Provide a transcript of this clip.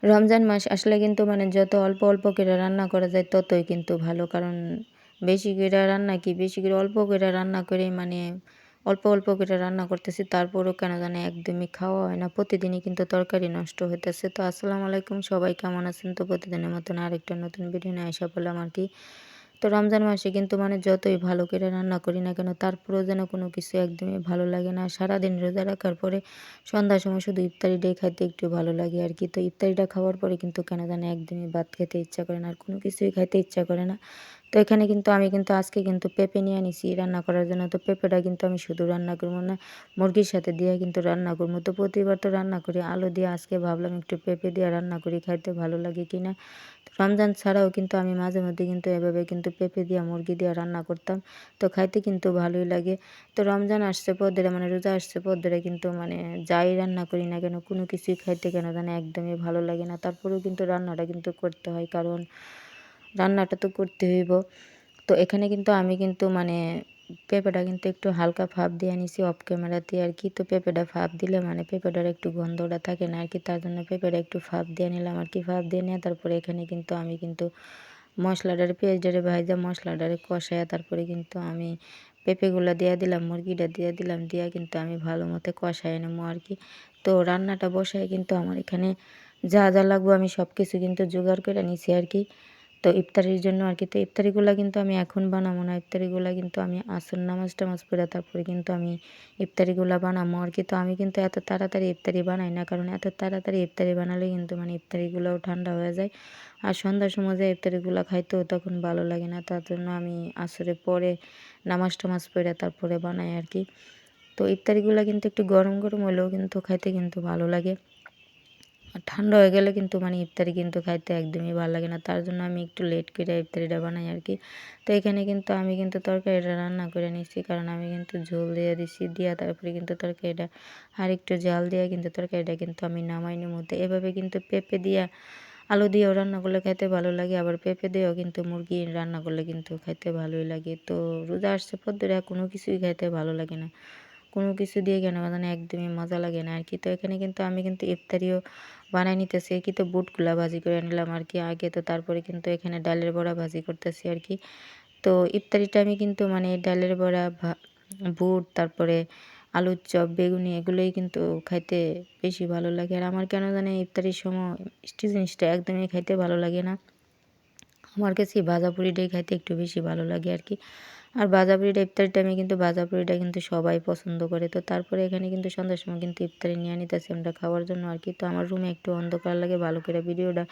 রমজান মাস আসলে কিন্তু মানে যত অল্প অল্প করে রান্না করা যায় ততই কিন্তু ভালো। কারণ বেশি কইরা রান্না কি বেশি করে অল্প কইরা রান্না করে মানে অল্প অল্প করে রান্না করতেছি তারপরও কেন জানি একদমই খাওয়া হয় না। প্রতিদিনই কিন্তু তরকারি নষ্ট হইতেছে। তো আসসালামু আলাইকুম, সবাই কেমন আছেন? তো প্রতিদিনের মতন আরেকটা নতুন ভিডিও নিয়ে আইসা পড়লাম আরকি। তো রমজান মাসে কিন্তু মানে যতই ভালো করে রান্না করি না কেন তারপরেও যেন কোনো কিছু একদমই ভালো লাগে না। সারাদিন রোজা রাখার পরে সন্ধ্যার সময় শুধু ইফতারিটাই খাইতে একটু ভালো লাগে আরকি। তো ইফতারিটা খাওয়ার পরে কিন্তু কেন জানি একদমই ভাত খেতে ইচ্ছা করে না। আর কোনো কিছুই খাইতে ইচ্ছা করে না। তো এখানে কিন্তু আমি কিন্তু আজকে কিন্তু পেঁপে নিয়ে নিছি রান্না করার জন্য। তো পেঁপেটা কিন্তু আমি শুধু রান্না করব না, মুরগির সাথে দিয়ে কিন্তু রান্না করব। তো প্রতিবার তো রান্না করি আলু দিয়ে, আজকে ভাবলাম একটু পেঁপে দিয়ে রান্না করি, খাইতে ভালো লাগে কিনা। রমজান ছাড়াও কিন্তু আমি মাঝে মধ্যে কিন্তু এভাবে কিন্তু পেঁপে দিয়া মুরগি দিয়া রান্না করতাম। তো খাইতে কিন্তু ভালোই লাগে। তো রমজান আসছে পর ধরে মানে রোজা আসছে পর ধরে কিন্তু মানে যাই রান্না করি না কেন কোনো কিছুই খাইতে কেন জানি একদমই ভালো লাগে না। তারপরেও কিন্তু রান্নাটা কিন্তু করতে হয়, কারণ রান্নাটা তো করতে হইব। তো এখানে কিন্তু আমি কিন্তু মানে পেঁপেটা কিন্তু একটু হালকা ভাপ দিয়ে নিছি অফ ক্যামেরাতে আরকি। তো পেঁপেটা ভাপ দিলে মানে পেঁপেটার একটু গন্ধটা থাকে না আরকি। তার জন্য পেঁপেটা একটু ভাপ দিয়ে নিলাম আরকি। ভাপ দিয়ে নিয়ে তারপরে এখানে কিন্তু আমি কিন্তু মশলাটারে পেঁয়াজটারে ভাইজা মশলাটারে কষায়া তারপরে কিন্তু আমি পেঁপেগুলা দিয়া দিলাম, মুরগিটা দিয়া দিলাম। দিয়া কিন্তু আমি ভালো মতো কষায় নেবো আরকি। তো রান্নাটা বসায় কিন্তু আমার এখানে যা যা লাগবে আমি সব কিছু কিন্তু জোগাড় করে নিছি আরকি। তো ইফতারির জন্য আরকি। তো ইফতারিগুলা কিন্তু আমি এখন বানাবো না। ইফতারিগুলা কিন্তু আমি আসর নামাজ-টামাজ পইড়া তারপরে কিন্তু আমি ইফতারিগুলা বানামো আরকি। তো আমি কিন্তু এত তাড়াতাড়ি ইফতারি বানাই না। কারণ এত তাড়াতাড়ি ইফতারি বানালে কিন্তু মানে ইফতারিগুলাও ঠান্ডা হয়ে যায়। আর সন্ধ্যার সময় যে ইফতারিগুলা খাইতেও তখন ভালো লাগে না। তার জন্য আমি আসরের পরে নামাজ-টামাজ পইড়া তারপরে বানাই আরকি। তো ইফতারিগুলা কিন্তু একটু গরম গরম হলেও কিন্তু খাইতে কিন্তু ভালো লাগে। আর ঠান্ডা হয়ে গেলে কিন্তু মানে ইফতারি কিন্তু খাইতে একদমই ভালো লাগে না। তার জন্য আমি একটু লেট করে ইফতারিটা বানাই আরকি। তো এখানে কিন্তু আমি কিন্তু তরকারিটা রান্না করে নিচ্ছি, কারণ আমি কিন্তু ঝোল দিয়ে দিছি। দিয়া তারপরে কিন্তু তরকারিটা আরেকটু জাল দিয়ে কিন্তু তরকারিটা কিন্তু আমি নামাই নিমু। তো এভাবে কিন্তু পেঁপে দিয়া আলু দিয়েও রান্না করলে খাইতে ভালো লাগে। আবার পেঁপে দিয়েও কিন্তু মুরগি রান্না করলে কিন্তু খাইতে ভালোই লাগে। তো রোজা আসছে পর ধরে কোনো কিছুই খাইতে ভালো লাগে না। কোনো কিছু দিয়ে কেন জানি একদমই মজা লাগে না আরকি। তো এখানে কিন্তু আমি কিন্তু ইফতারিও বানাই নিতেছি আরকি। তো বুটগুলা ভাজি করে নিলাম আরকি আগে। তো তারপরে কিন্তু এখানে ডালের বড়া ভাজি করতেছি আরকি। তো ইফতারিটা আমি কিন্তু মানে ডালের বড়া, বুট, তারপরে আলুর চপ, বেগুনি এগুলোই কিন্তু খাইতে বেশি ভালো লাগে। আর আমার কেন জানি ইফতারির সময় মিষ্টি জিনিসটা একদমই খাইতে ভালো লাগে না। আমার কাছে ভাজা পুরিটাই খাইতে একটু বেশি ভালো লাগে আরকি। আর ভাজা পুরিটা ইফতারির টাইমে কিন্তু ভাজা পুরিটা কিন্তু সবাই পছন্দ করে। তো তারপরে এখানে কিন্তু সন্ধ্যার সময় কিন্তু ইফতারি নিয়ে নিতেছি আমরা খাওয়ার জন্য আরকি। তো আমার রুমে একটু অন্ধকার লাগে, ভালো করে ভিডিওটা